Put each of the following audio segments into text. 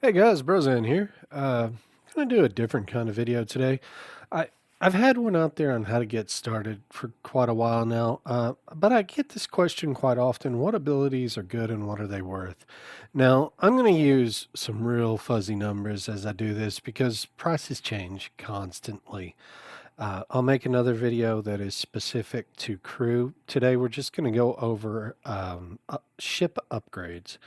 Hey guys, Brozan here. Gonna do a different kind of video today. I I've had one out there on how to get started for quite a while now, but I get this question quite often: what abilities are good and what are they worth? Now I'm gonna use some real fuzzy numbers as I do this because prices change constantly. I'll make another video that is specific to crew. Today we're just gonna go over ship upgrades.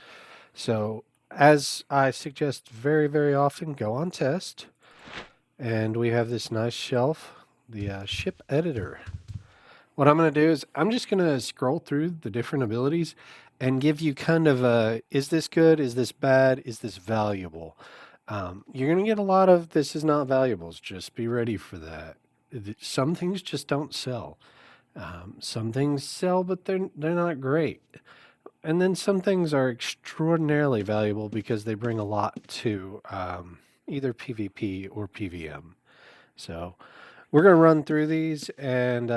So, as I suggest very, very often, go on test. And we have this nice shelf, the ship editor. What I'm going to do is I'm just going to scroll through the different abilities and give you kind of a, is this good? Is this bad? Is this valuable? You're going to get a lot of this is not valuables. Just be ready for that. Some things just don't sell. Some things sell, but they're not great. And then some things are extraordinarily valuable because they bring a lot to either PvP or PvM. So we're going to run through these. And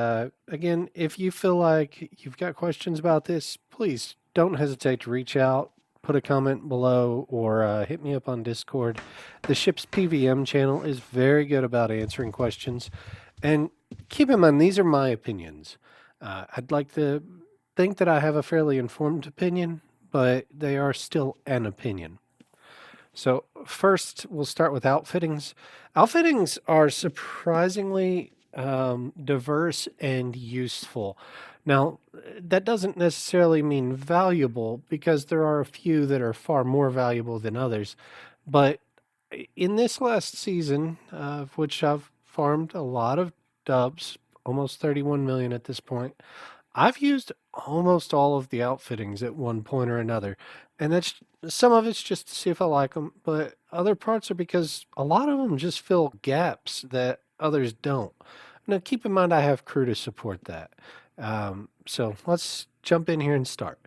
again, if you feel like you've got questions about this, please don't hesitate to reach out, put a comment below, or hit me up on Discord. The ship's PvM channel is very good about answering questions. And keep in mind, these are my opinions. I'd like to think that I have a fairly informed opinion, but they are still an opinion. So, first, we'll start with outfittings. Outfittings are surprisingly diverse and useful. Now, that doesn't necessarily mean valuable because there are a few that are far more valuable than others. But in this last season, of which I've farmed a lot of dubs, almost 31 million at this point, I've used almost all of the outfittings at one point or another, and that's some of it's just to see if I like them, but other parts are because a lot of them just fill gaps that others don't. Now, keep in mind, I have crew to support that. So let's jump in here and start.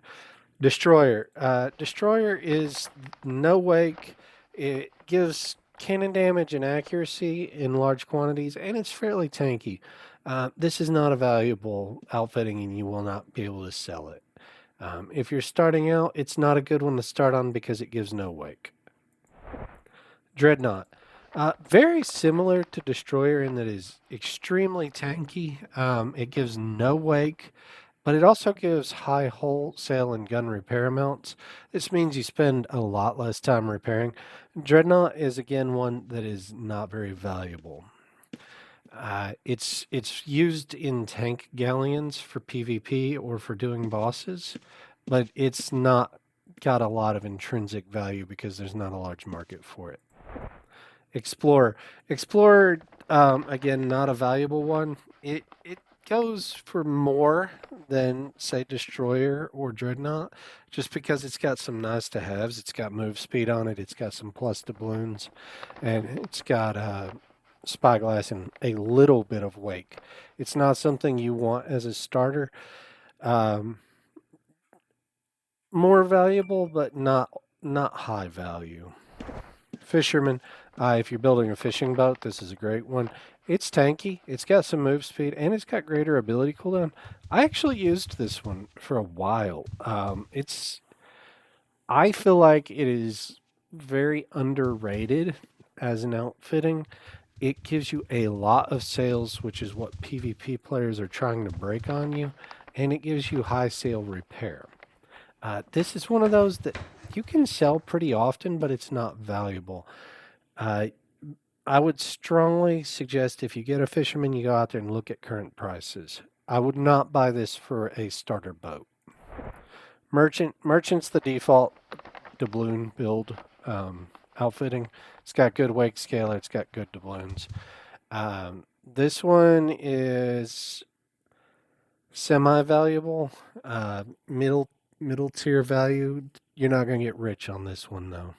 Destroyer. Destroyer is no wake. It gives cannon damage and accuracy in large quantities, and it's fairly tanky. This is not a valuable outfitting, and you will not be able to sell it. If you're starting out, it's not a good one to start on because it gives no wake. Dreadnought. Very similar to Destroyer in that it is extremely tanky. It gives no wake, but it also gives high wholesale and gun repair amounts. This means you spend a lot less time repairing. Dreadnought is again one that is not very valuable. It's used in tank galleons for PvP or for doing bosses, but it's not got a lot of intrinsic value because there's not a large market for it. Explorer. Explorer, again, not a valuable one. It goes for more than, say, Destroyer or Dreadnought, just because it's got some nice to haves. It's got move speed on it, it's got some plus doubloons, and it's got spyglass and a little bit of wake. It's not something you want as a starter. Um, More valuable, but not high value. Fisherman, if you're building a fishing boat, this is a great one. It's tanky, it's got some move speed, and it's got greater ability cooldown. I actually used this one for a while. I feel like it is very underrated as an outfitting. It gives you a lot of sales, which is what PvP players are trying to break on you, and it gives you high sale repair. This is one of those that you can sell pretty often, but it's not valuable. Uh, I would strongly suggest if you get a fisherman, you go out there and look at current prices. I would not buy this for a starter boat. Merchant's the default doubloon build outfitting. It's got good wake scaler. It's got good doubloons. This one is semi-valuable, middle tier value. You're not going to get rich on this one though.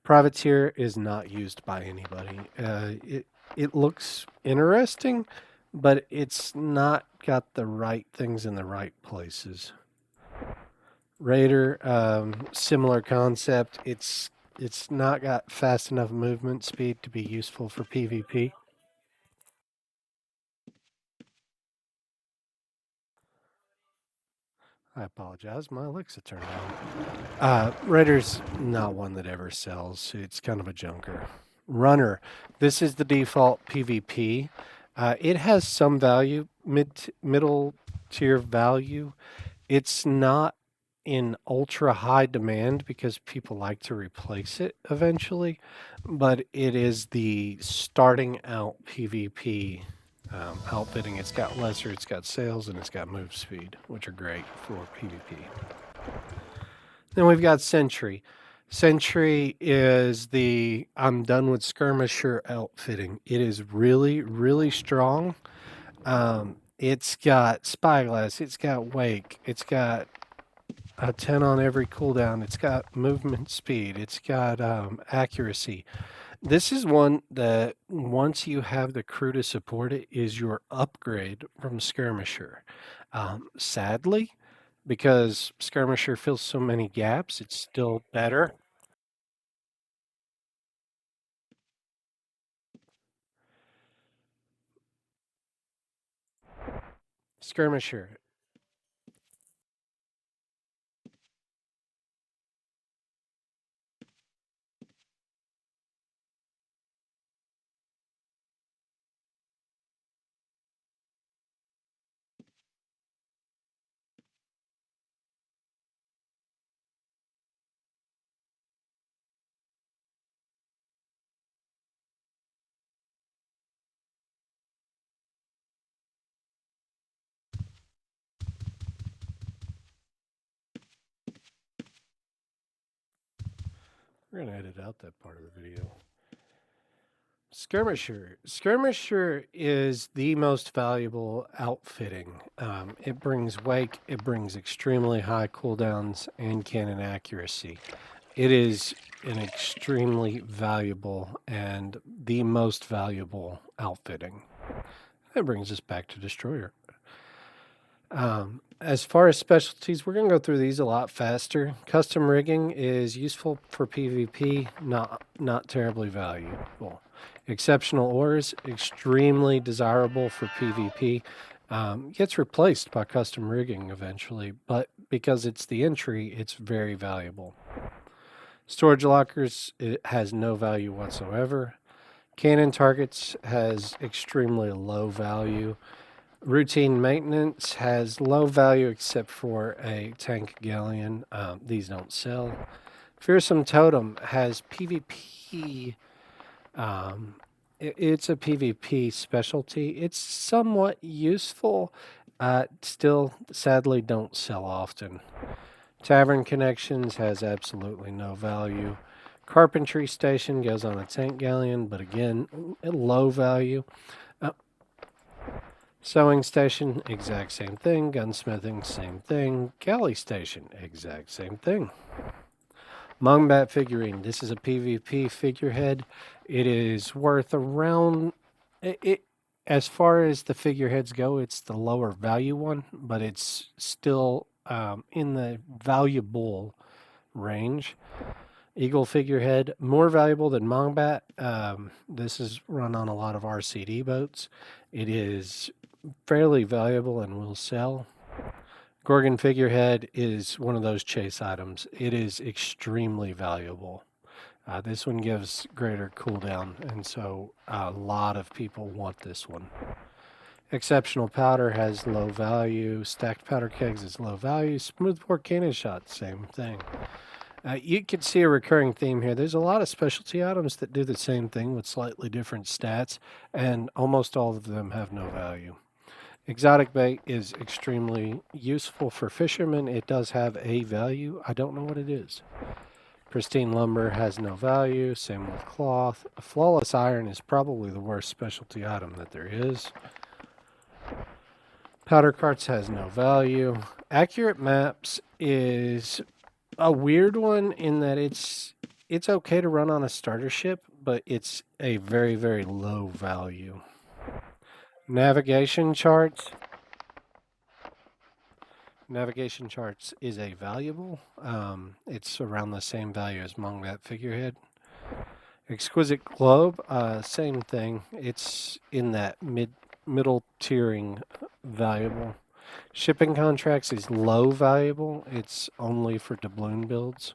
Privateer is not used by anybody. It looks interesting, but it's not got the right things in the right places. Raider, similar concept. It's not got fast enough movement speed to be useful for PvP. I apologize. My Alexa turned on. Raider's not one that ever sells. It's kind of a junker. Runner. This is the default PvP. It has some value, middle tier value. It's not in ultra high demand because people like to replace it eventually, but it is the starting out PvP outfitting. It's got lesser, it's got sales, and it's got move speed, which are great for PvP. Then we've got Sentry. Sentry is the I'm done with skirmisher outfitting. It is really, really strong. It's got spyglass, it's got wake, it's got a 10 on every cooldown, it's got movement speed, it's got accuracy. This is one that once you have the crew to support it is your upgrade from skirmisher. Sadly, because skirmisher fills so many gaps, it's still better. Skirmisher. We're going to edit out that part of the video. Skirmisher. Skirmisher is the most valuable outfitting. It brings wake, it brings extremely high cooldowns and cannon accuracy. It is an extremely valuable and the most valuable outfitting. That brings us back to Destroyer. As far as specialties, we're going to go through these a lot faster. Custom rigging is useful for PvP, not terribly valuable. Exceptional ores, extremely desirable for PvP. Gets replaced by custom rigging eventually, but because it's the entry, it's very valuable. Storage lockers, it has no value whatsoever. Cannon targets has extremely low value. Routine maintenance has low value except for a tank galleon. These don't sell. Fearsome Totem has PvP. It's a PvP specialty. It's somewhat useful. Still, sadly, don't sell often. Tavern Connections has absolutely no value. Carpentry Station goes on a tank galleon, but again, low value. Sewing Station, exact same thing. Gunsmithing, same thing. Galley Station, exact same thing. Mongbat figurine. This is a PvP figurehead. It is worth around... as far as the figureheads go, it's the lower value one, but it's still in the valuable range. Eagle figurehead, more valuable than Mongbat. This is run on a lot of RCD boats. It is fairly valuable and will sell. Gorgon figurehead is one of those chase items. It is extremely valuable. This one gives greater cooldown, and so a lot of people want this one. Exceptional powder has low value. Stacked powder kegs is low value. Smoothbore cannon shot, same thing. You can see a recurring theme here. There's a lot of specialty items that do the same thing with slightly different stats, and almost all of them have no value. Exotic bait is extremely useful for fishermen. It does have a value. I don't know what it is. Pristine lumber has no value. Same with cloth. Flawless iron is probably the worst specialty item that there is. Powder carts has no value. Accurate maps is a weird one in that it's okay to run on a starter ship, but it's a very, very low value. Navigation charts. Navigation charts is a valuable. It's around the same value as Mongbat figurehead. Exquisite globe, same thing. It's in that middle tiering valuable. Shipping contracts is low valuable. It's only for doubloon builds.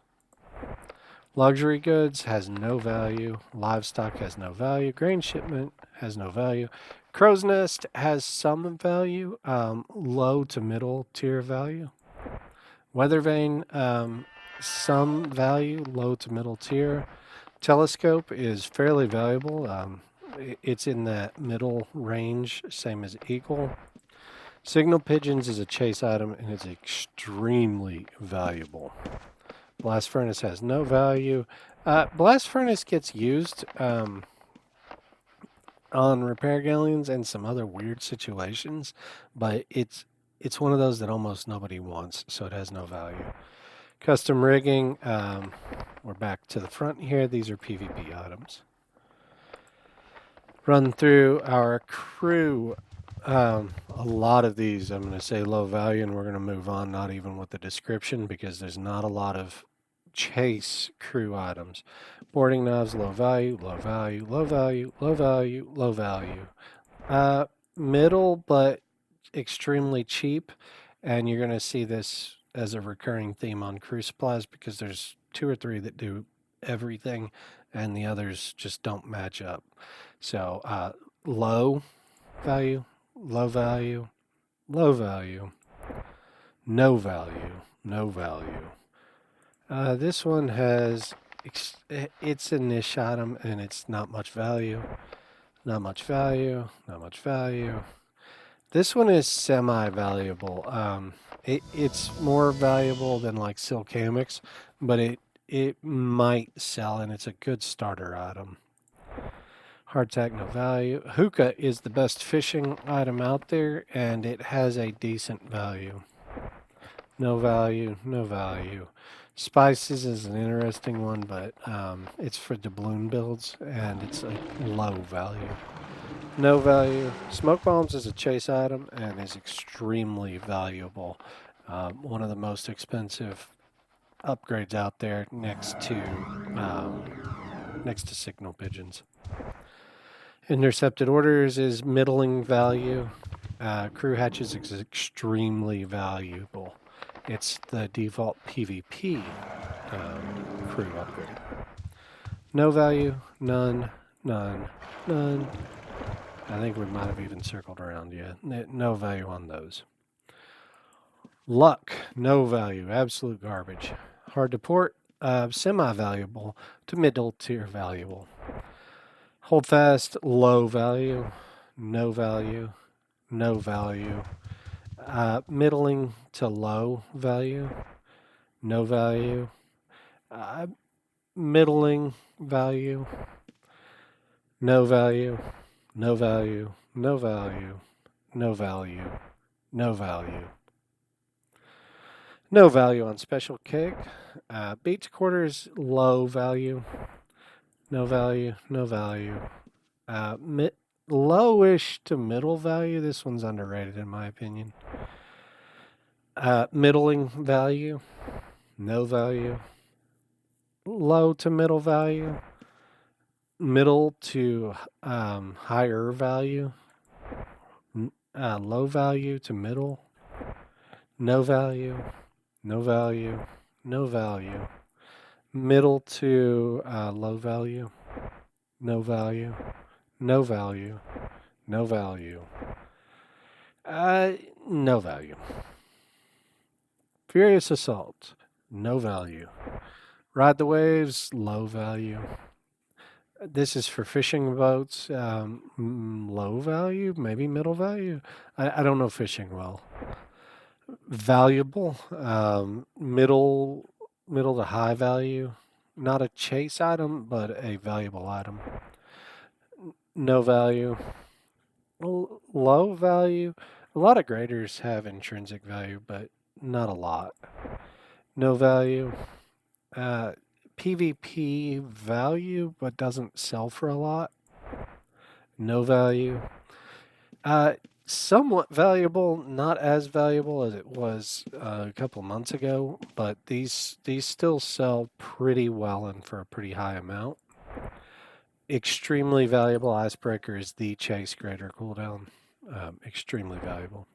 Luxury goods has no value. Livestock has no value. Grain shipment has no value. Crow's nest has some value, low to middle tier value. Weather vane, some value, low to middle tier. Telescope is fairly valuable. It's in that middle range, same as eagle. Signal pigeons is a chase item and it's extremely valuable. Blast furnace has no value. Blast furnace gets used on repair galleons and some other weird situations, but it's one of those that almost nobody wants, so it has no value. Custom rigging, we're back to the front here. These are PvP items. Run through our crew. A lot of these I'm going to say low value, and we're going to move on, not even with the description, because there's not a lot of chase crew items. Boarding knobs, low value, low value, low value, low value, low value. Middle, but extremely cheap, and you're going to see this as a recurring theme on crew supplies because there's 2 or 3 that do everything, and the others just don't match up. So low value, low value, low value, no value, no value. This one has, it's a niche item and it's not much value. Not much value, not much value. This one is semi-valuable. It's more valuable than like silk hammocks, but it might sell and it's a good starter item. Hardtack, no value. Hookah is the best fishing item out there and it has a decent value. No value, no value. Spices is an interesting one, but it's for doubloon builds and it's a low value. No value. Smoke bombs is a chase item and is extremely valuable. One of the most expensive upgrades out there next to signal pigeons. Intercepted orders is middling value. Crew hatches is extremely valuable. It's the default PvP crew upgrade. No value, none, none, none. I think we might have even circled around, yeah. No value on those. Luck, no value, absolute garbage. Hard to port, semi-valuable to middle tier valuable. Hold fast, low value, no value, no value. Middling to low value, no value. Middling value, no value, no value, no value, no value, no value. No value on special keg. Beach quarters, low value. No value, no value. Lowish to middle value. This one's underrated in my opinion. Middling value, no value. Low to middle value. Middle to higher value. Low value to middle. No value, no value, no value. Middle to low value. No value, no value, no value. No value. Furious Assault, no value. Ride the Waves, low value. This is for fishing boats, low value, maybe middle value. I don't know fishing well. Valuable, middle to high value. Not a chase item, but a valuable item. No value. Low value. A lot of graders have intrinsic value, but not a lot. No value. PvP value, but doesn't sell for a lot. No value. Somewhat valuable, not as valuable as it was a couple months ago, but these still sell pretty well and for a pretty high amount. Extremely valuable. Icebreaker is the chase grader cooldown. Extremely valuable.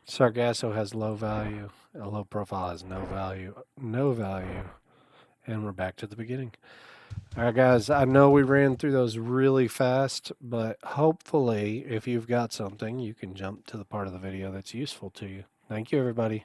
Sargasso has low value. A low profile has no value. No value. And we're back to the beginning. All right, guys, I know we ran through those really fast, but hopefully, if you've got something, you can jump to the part of the video that's useful to you. Thank you, everybody.